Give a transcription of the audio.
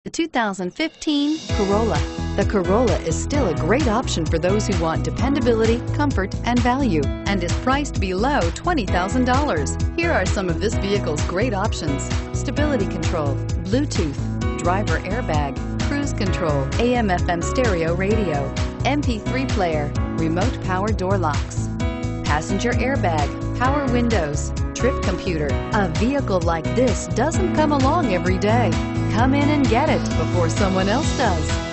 The 2015 Corolla. The Corolla is still a great option for those who want dependability, comfort, and value, and is priced below $20,000. Here are some of this vehicle's great options: stability control, Bluetooth, driver airbag, cruise control, AM/FM stereo radio, MP3 player, remote power door locks, passenger airbag, power windows, trip computer. A vehicle like this doesn't come along every day. Come in and get it before someone else does.